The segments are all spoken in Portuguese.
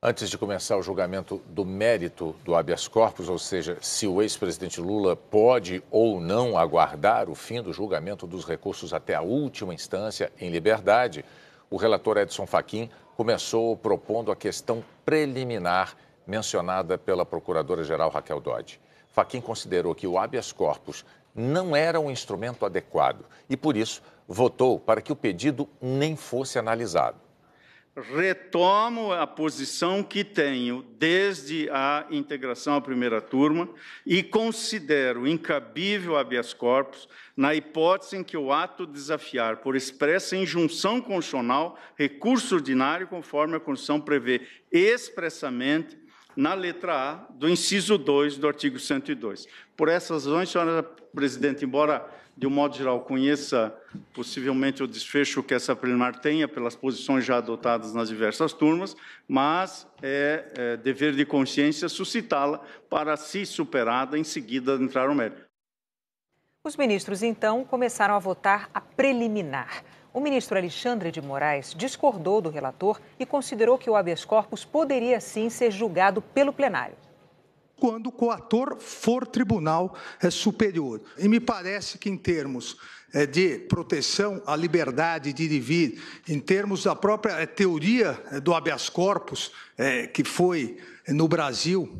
Antes de começar o julgamento do mérito do habeas corpus, ou seja, se o ex-presidente Lula pode ou não aguardar o fim do julgamento dos recursos até a última instância em liberdade, o relator Edson Fachin começou propondo a questão preliminar mencionada pela procuradora-geral Raquel Dodge. Fachin considerou que o habeas corpus não era um instrumento adequado e, por isso, votou para que o pedido nem fosse analisado. Retomo a posição que tenho desde a integração à primeira turma e considero incabível habeas corpus na hipótese em que o ato desafiar por expressa injunção constitucional recurso ordinário conforme a Constituição prevê expressamente na letra A do inciso 2 do artigo 102. Por essas razões, senhora presidente, embora de um modo geral conheça possivelmente o desfecho que essa preliminar tenha pelas posições já adotadas nas diversas turmas, mas é dever de consciência suscitá-la para, se superada, em seguida entrar no mérito. Os ministros, então, começaram a votar a preliminar. O ministro Alexandre de Moraes discordou do relator e considerou que o habeas corpus poderia, sim, ser julgado pelo plenário. Quando o coator for tribunal superior. E me parece que, em termos de proteção à liberdade de ir e vir, em termos da própria teoria do habeas corpus, que foi, no Brasil,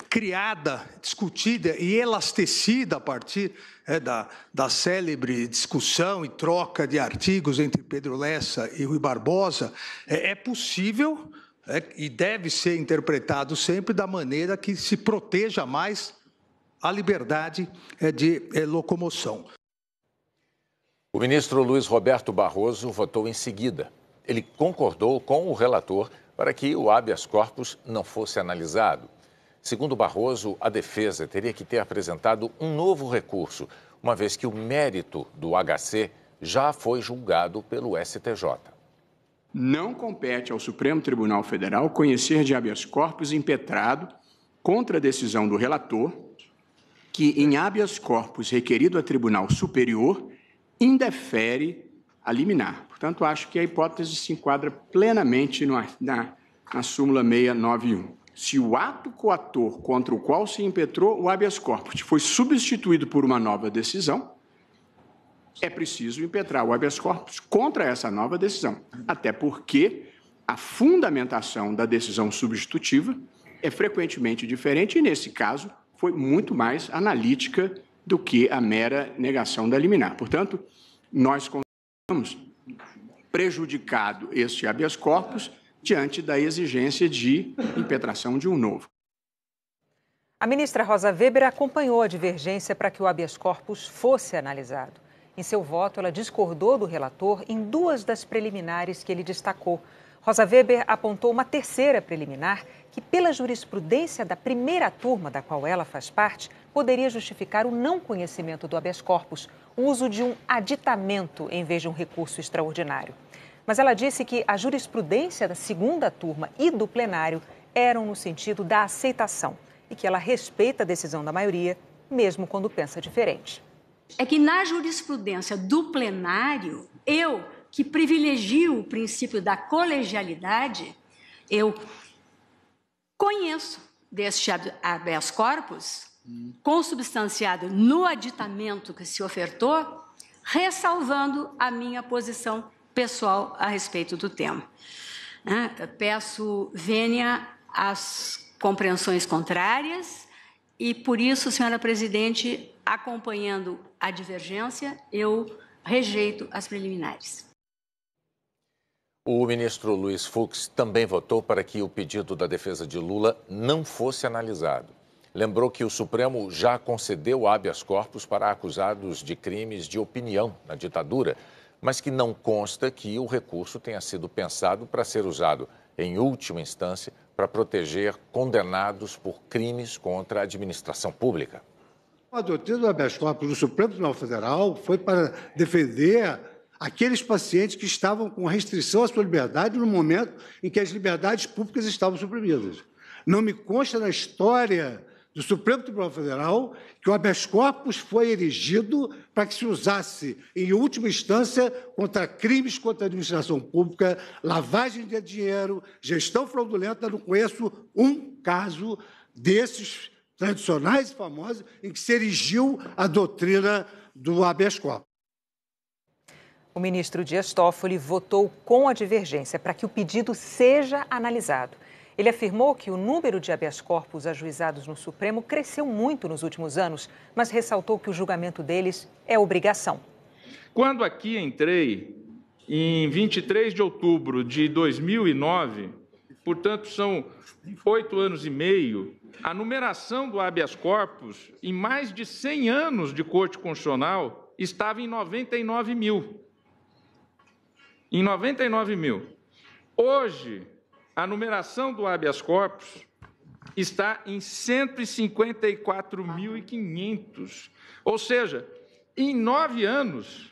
criada, discutida e elastecida a partir da célebre discussão e troca de artigos entre Pedro Lessa e Rui Barbosa, é possível e deve ser interpretado sempre da maneira que se proteja mais a liberdade de locomoção. O ministro Luiz Roberto Barroso votou em seguida. Ele concordou com o relator para que o habeas corpus não fosse analisado. Segundo Barroso, a defesa teria que ter apresentado um novo recurso, uma vez que o mérito do HC já foi julgado pelo STJ. Não compete ao Supremo Tribunal Federal conhecer de habeas corpus impetrado contra a decisão do relator, que em habeas corpus requerido a Tribunal Superior indefere a liminar. Portanto, acho que a hipótese se enquadra plenamente na súmula 691. Se o ato coator contra o qual se impetrou o habeas corpus foi substituído por uma nova decisão, é preciso impetrar o habeas corpus contra essa nova decisão, até porque a fundamentação da decisão substitutiva é frequentemente diferente e, nesse caso, foi muito mais analítica do que a mera negação da liminar. Portanto, nós consideramos prejudicado este habeas corpus diante da exigência de impetração de um novo. A ministra Rosa Weber acompanhou a divergência para que o habeas corpus fosse analisado. Em seu voto, ela discordou do relator em duas das preliminares que ele destacou. Rosa Weber apontou uma terceira preliminar que, pela jurisprudência da primeira turma da qual ela faz parte, poderia justificar o não conhecimento do habeas corpus, o uso de um aditamento em vez de um recurso extraordinário. Mas ela disse que a jurisprudência da segunda turma e do plenário eram no sentido da aceitação e que ela respeita a decisão da maioria, mesmo quando pensa diferente. É que na jurisprudência do plenário, eu, que privilegio o princípio da colegialidade, eu conheço deste habeas corpus, consubstanciado no aditamento que se ofertou, ressalvando a minha posição pessoal a respeito do tema. Peço vênia às compreensões contrárias e, por isso, senhora presidente, acompanhando a divergência, eu rejeito as preliminares. O ministro Luiz Fux também votou para que o pedido da defesa de Lula não fosse analisado. Lembrou que o Supremo já concedeu habeas corpus para acusados de crimes de opinião na ditadura, mas que não consta que o recurso tenha sido pensado para ser usado, em última instância, para proteger condenados por crimes contra a administração pública. A doutrina do habeas corpus do Supremo Tribunal Federal foi para defender aqueles pacientes que estavam com restrição à sua liberdade no momento em que as liberdades públicas estavam suprimidas. Não me consta na história do Supremo Tribunal Federal que o habeas corpus foi erigido para que se usasse, em última instância, contra crimes contra a administração pública, lavagem de dinheiro, gestão fraudulenta. Não conheço um caso desses tradicionais e famosos em que se erigiu a doutrina do habeas corpus. O ministro Dias Toffoli votou com a divergência para que o pedido seja analisado. Ele afirmou que o número de habeas corpus ajuizados no Supremo cresceu muito nos últimos anos, mas ressaltou que o julgamento deles é obrigação. Quando aqui entrei, em 23 de outubro de 2009, portanto, são 8 anos e meio, a numeração do habeas corpus, em mais de 100 anos de Corte Constitucional, estava em 99 mil. Em 99 mil. Hoje, a numeração do habeas corpus está em 154.500. Ou seja, em 9 anos,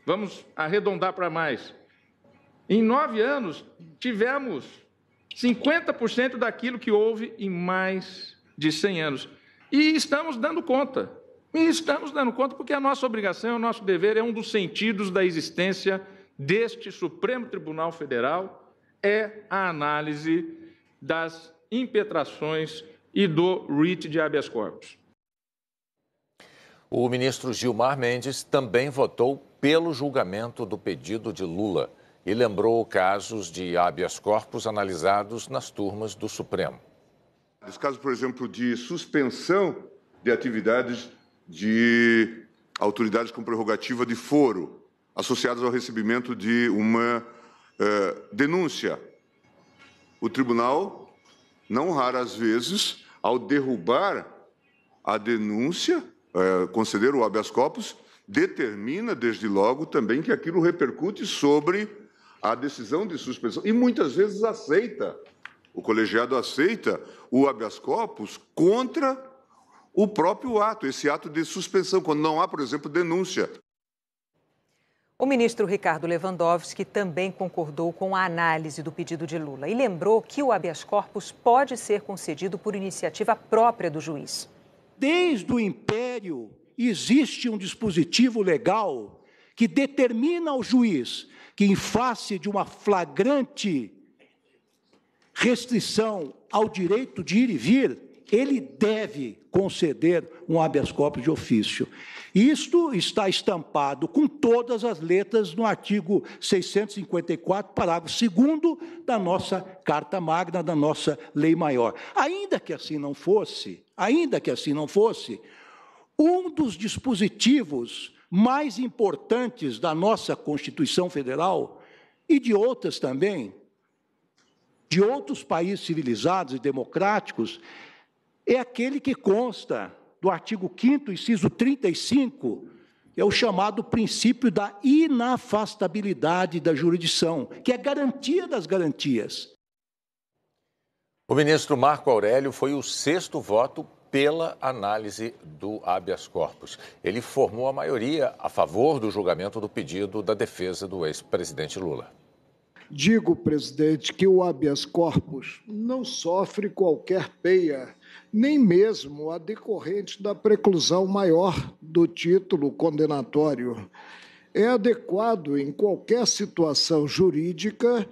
vamos arredondar para mais, em 9 anos tivemos 50% daquilo que houve em mais de 100 anos. E estamos dando conta. Porque a nossa obrigação, o nosso dever é um dos sentidos da existência deste Supremo Tribunal Federal, é a análise das impetrações e do writ de habeas corpus. O ministro Gilmar Mendes também votou pelo julgamento do pedido de Lula e lembrou casos de habeas corpus analisados nas turmas do Supremo. Esse caso, por exemplo, de suspensão de atividades de autoridades com prerrogativa de foro, associadas ao recebimento de uma denúncia. O tribunal, não raras vezes, ao derrubar a denúncia, conceder o habeas corpus, determina, desde logo, também que aquilo repercute sobre a decisão de suspensão. E muitas vezes aceita, o colegiado aceita o habeas corpus contra o próprio ato, esse ato de suspensão, quando não há, por exemplo, denúncia. O ministro Ricardo Lewandowski também concordou com a análise do pedido de Lula e lembrou que o habeas corpus pode ser concedido por iniciativa própria do juiz. Desde o Império, existe um dispositivo legal que determina ao juiz que, em face de uma flagrante restrição ao direito de ir e vir, ele deve conceder um habeas corpus de ofício. Isto está estampado com todas as letras no artigo 654, parágrafo 2º da nossa Carta Magna, da nossa Lei Maior. Ainda que assim não fosse, um dos dispositivos mais importantes da nossa Constituição Federal e de outras também, de outros países civilizados e democráticos, é aquele que consta do artigo 5º, inciso 35, é o chamado princípio da inafastabilidade da jurisdição, que é garantia das garantias. O ministro Marco Aurélio foi o 6º voto pela análise do habeas corpus. Ele formou a maioria a favor do julgamento do pedido da defesa do ex-presidente Lula. Digo, presidente, que o habeas corpus não sofre qualquer peia, nem mesmo a decorrente da preclusão maior do título condenatório. É adequado em qualquer situação jurídica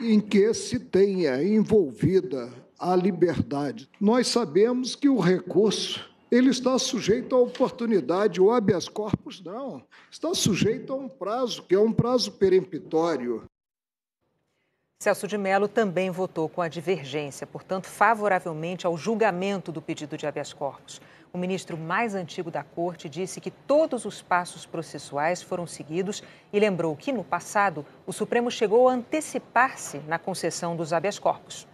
em que se tenha envolvida a liberdade. Nós sabemos que o recurso ele está sujeito à oportunidade, o habeas corpus não, está sujeito a um prazo, que é um prazo peremptório. Celso de Mello também votou com a divergência, portanto, favoravelmente ao julgamento do pedido de habeas corpus. O ministro mais antigo da Corte disse que todos os passos processuais foram seguidos e lembrou que, no passado, o Supremo chegou a antecipar-se na concessão dos habeas corpus.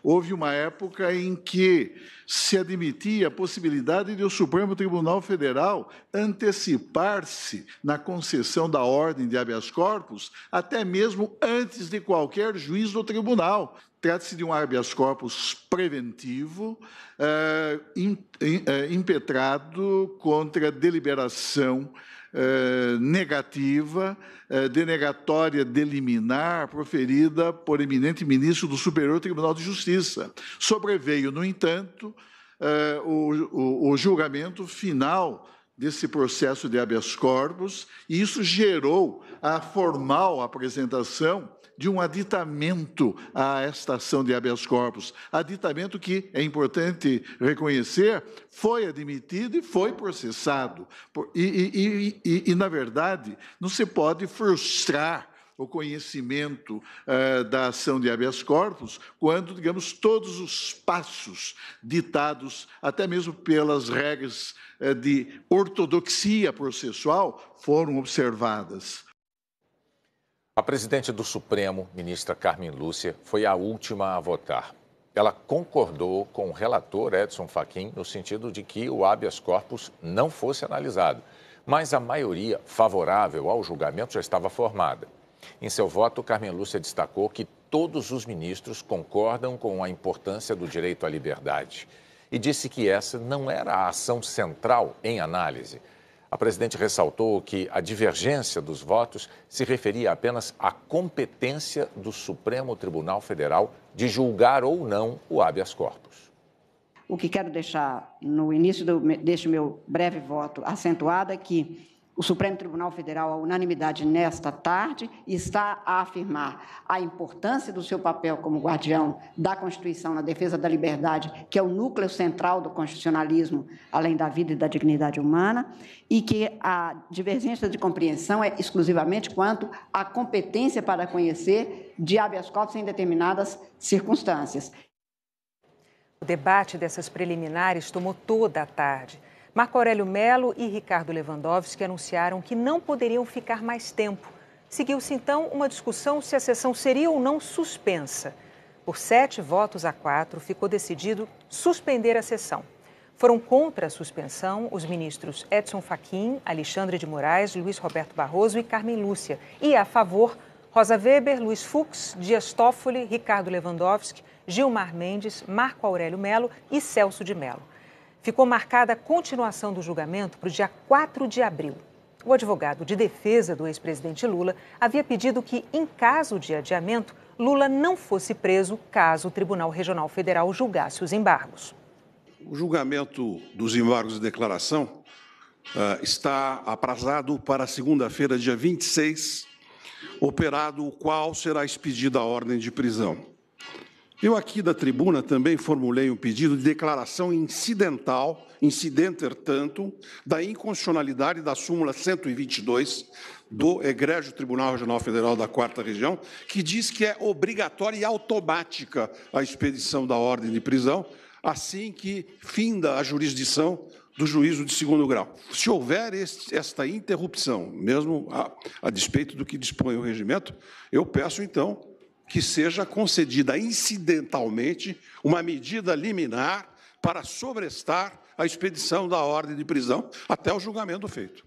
Houve uma época em que se admitia a possibilidade de o Supremo Tribunal Federal antecipar-se na concessão da ordem de habeas corpus, até mesmo antes de qualquer juiz do tribunal. Trata-se de um habeas corpus preventivo, impetrado contra deliberação negativa, denegatória de liminar, proferida por eminente ministro do Superior Tribunal de Justiça. Sobreveio, no entanto, o julgamento final desse processo de habeas corpus, e isso gerou a formal apresentação de um aditamento a esta ação de habeas corpus. Aditamento que, é importante reconhecer, foi admitido e foi processado. Na verdade, não se pode frustrar o conhecimento da ação de habeas corpus quando, digamos, todos os passos ditados, até mesmo pelas regras de ortodoxia processual, foram observadas. A presidente do Supremo, ministra Carmen Lúcia, foi a última a votar. Ela concordou com o relator Edson Fachin no sentido de que o habeas corpus não fosse analisado, mas a maioria favorável ao julgamento já estava formada. Em seu voto, Carmen Lúcia destacou que todos os ministros concordam com a importância do direito à liberdade e disse que essa não era a ação central em análise. A presidente ressaltou que a divergência dos votos se referia apenas à competência do Supremo Tribunal Federal de julgar ou não o habeas corpus. O que quero deixar no início deste meu breve voto acentuado é que o Supremo Tribunal Federal, a unanimidade nesta tarde, está a afirmar a importância do seu papel como guardião da Constituição na defesa da liberdade, que é o núcleo central do constitucionalismo, além da vida e da dignidade humana, e que a divergência de compreensão é exclusivamente quanto à competência para conhecer de habeas corpus em determinadas circunstâncias. O debate dessas preliminares tomou toda a tarde. Marco Aurélio Mello e Ricardo Lewandowski anunciaram que não poderiam ficar mais tempo. Seguiu-se, então, uma discussão se a sessão seria ou não suspensa. Por 7-4, ficou decidido suspender a sessão. Foram contra a suspensão os ministros Edson Fachin, Alexandre de Moraes, Luiz Roberto Barroso e Carmen Lúcia. E a favor, Rosa Weber, Luiz Fux, Dias Toffoli, Ricardo Lewandowski, Gilmar Mendes, Marco Aurélio Mello e Celso de Mello. Ficou marcada a continuação do julgamento para o dia 4 de abril. O advogado de defesa do ex-presidente Lula havia pedido que, em caso de adiamento, Lula não fosse preso caso o Tribunal Regional Federal julgasse os embargos. O julgamento dos embargos de declaração está aprazado para segunda-feira, dia 26, operado o qual será expedida a ordem de prisão. Eu aqui da tribuna também formulei um pedido de declaração incidental, incidenter tanto, da inconstitucionalidade da súmula 122 do Egrégio Tribunal Regional Federal da 4ª Região, que diz que é obrigatória e automática a expedição da ordem de prisão, assim que finda a jurisdição do juízo de 2º grau. Se houver esta interrupção, mesmo a despeito do que dispõe o regimento, eu peço, então, que seja concedida incidentalmente uma medida liminar para sobrestar a expedição da ordem de prisão até o julgamento feito.